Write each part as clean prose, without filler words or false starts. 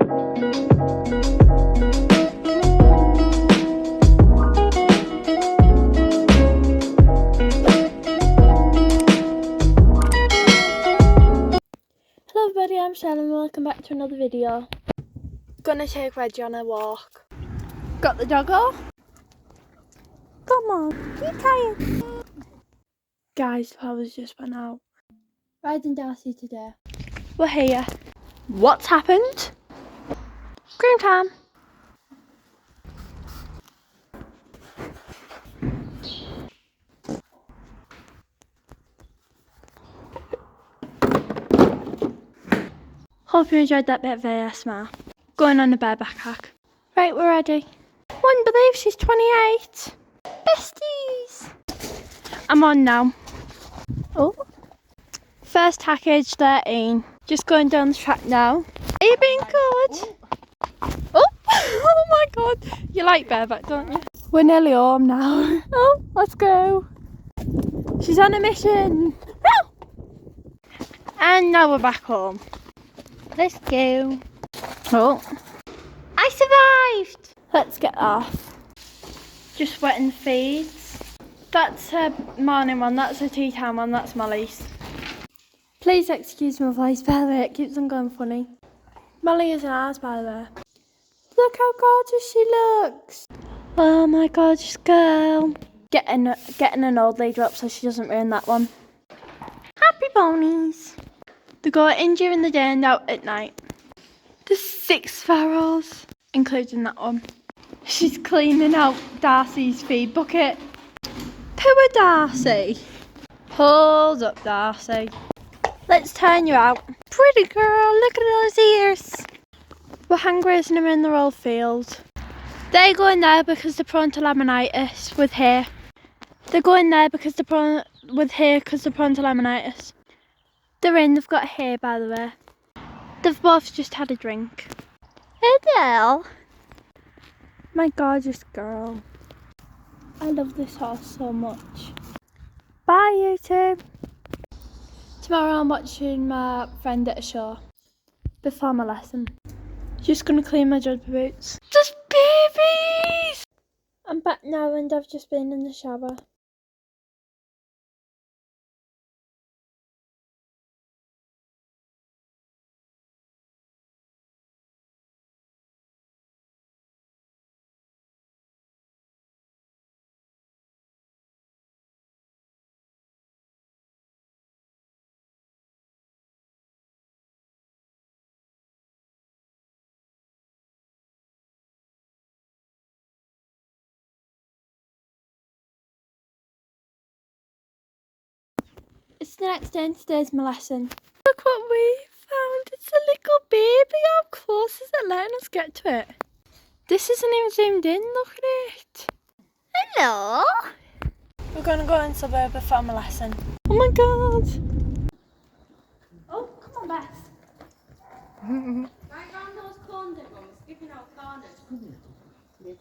Hello everybody, I'm Shaila and welcome back to another video. Gonna take Reggie on a walk. Got the doggo? Come on, you tired? Guys, the power's just went out. Riding Darcy today. We're here. What's happened? Cream time. Hope you enjoyed that bit of ASMR. Going on a bareback hack. Right, we're ready. Wouldn't believe she's 28. Besties. I'm on now. Oh. First hack age 13. Just going down the track now. Are you being good? Oh, oh my god. You like bareback, don't you? We're nearly home now. Oh, let's go. She's on a mission. Oh. And now we're back home. Let's go. Oh, I survived. Let's get off. Just wetting the feeds. That's her morning one, that's her tea time one, that's Molly's. Please excuse my voice, by the way, it keeps on going funny. Molly isn't ours, by the way. Look how gorgeous she looks. Oh my gorgeous girl. Getting an old lady up so she doesn't ruin that one. Happy ponies. They go in during the day and out at night. There's 6 farrows, including that one. She's cleaning out Darcy's feed bucket. Poor Darcy. Hold up, Darcy. Let's turn you out. Pretty girl, look at those ears. We're hand grazing them in the roll field. They go in there because they're prone to laminitis with hay. They go in there because they're prone with hay because they're prone to laminitis. They're in, they've got hay by the way. They've both just had a drink. Adele. My gorgeous girl. I love this horse so much. Bye you two. Tomorrow I'm watching my friend at a show. Before my lesson. Just gonna clean my jumper boots. Just babies! I'm back now and I've just been in the shower. It's the next day and today's my lesson. Look what we found. It's a little baby. How close is it letting us get to it? This isn't even zoomed in. Look at it. Hello. We're going to go in suburb before my lesson. Oh my god. Oh, come on, Beth. Right round those corners, Mum. Skipping out corners. Yeah.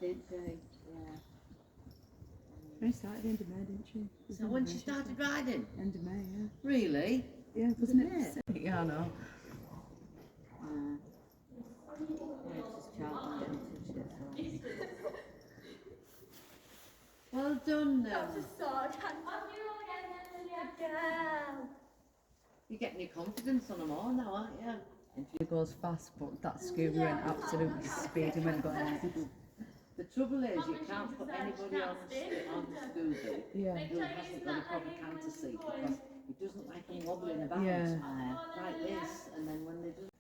She started end of May, didn't she? So when she started riding? End of May, yeah. Really? Yeah, wasn't it? Yeah, I know. Well done now. You're getting your confidence on them all now, aren't you? She goes fast, but that scooter went absolutely speedy when it got there. The trouble is, you can't put anybody on the scooter Yeah. who hasn't got a proper canter seat because it doesn't like them wobbling about Yeah. like this, and then when they do.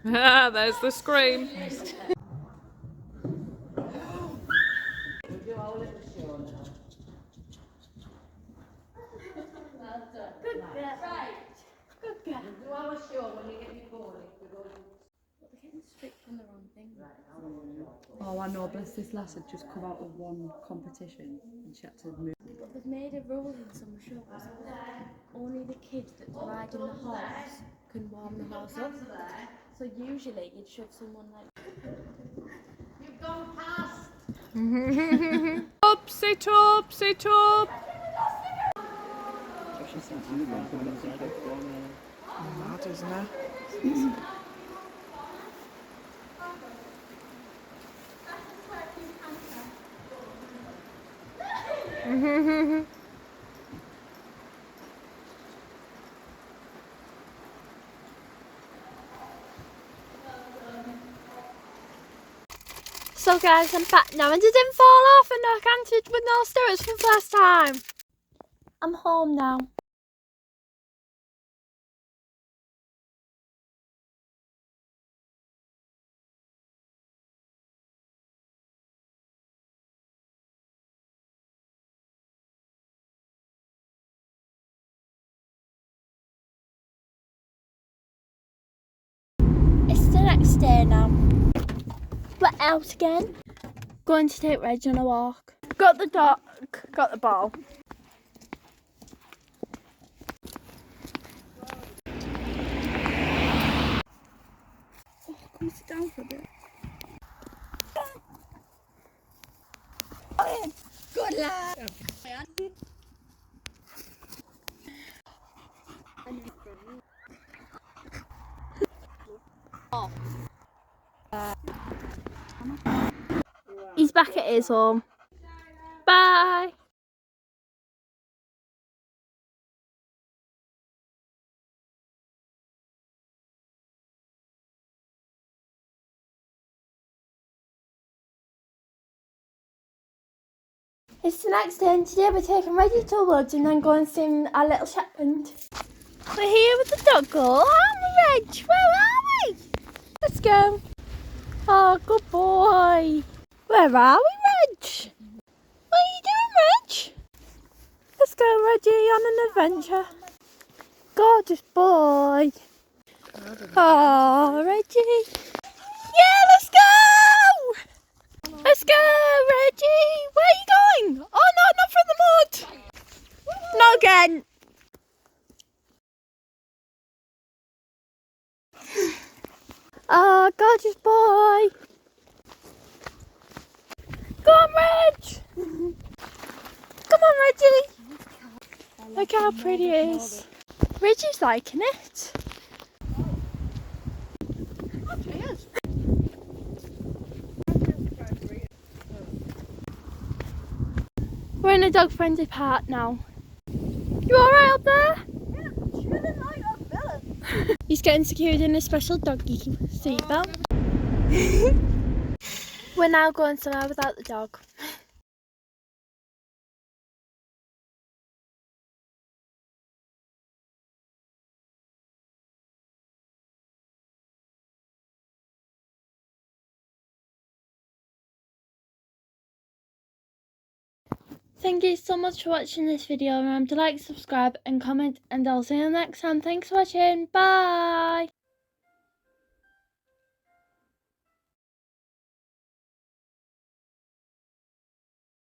Ah, there's the scream. We'll do our little show now. Good girl. Right. Good girl. We'll do our show when you get your pony. They're getting strict on the wrong thing. Oh, I know, bless this lass had just come out of one competition and she had to move. But they've made a rule in some shows that only the kid that's riding the horse can warm the horse up. So usually you'd shove someone like... You've gone past. Up, sit up, sit up. Mad, isn't it? So guys, I'm back now and it didn't fall off and I canted with no stirrups for the first time. I'm home now. It's the next day now. We're out again. Going to take Reg on a walk. Got the dog, got the ball. Oh, can we sit down for a bit? Good lad. He's back at his home. Bye. It's the next day and today we're taking Reggie to the woods and then going to see our little shepherd. We're here with the doggo, aren't we, Reg? Where are we? Let's go. Oh, good boy. Where are we, Reg? What are you doing, Reg? Let's go, Reggie, on an adventure. Gorgeous boy. Oh, Reggie. Yeah, let's go! Let's go, Reggie! Where are you going? Oh no, not from the mud! Not again! Oh, gorgeous boy! Go on, Reg! Come on, Reggie! Look how pretty it is. Reggie's liking it. We're in a dog-friendly park now. You alright up there? Yeah, chilling like a villain. He's getting secured in a special doggy seatbelt. We're now going somewhere without the dog. Thank you so much for watching this video. Remember to like, subscribe and comment and I'll see you next time. Thanks for watching. Bye!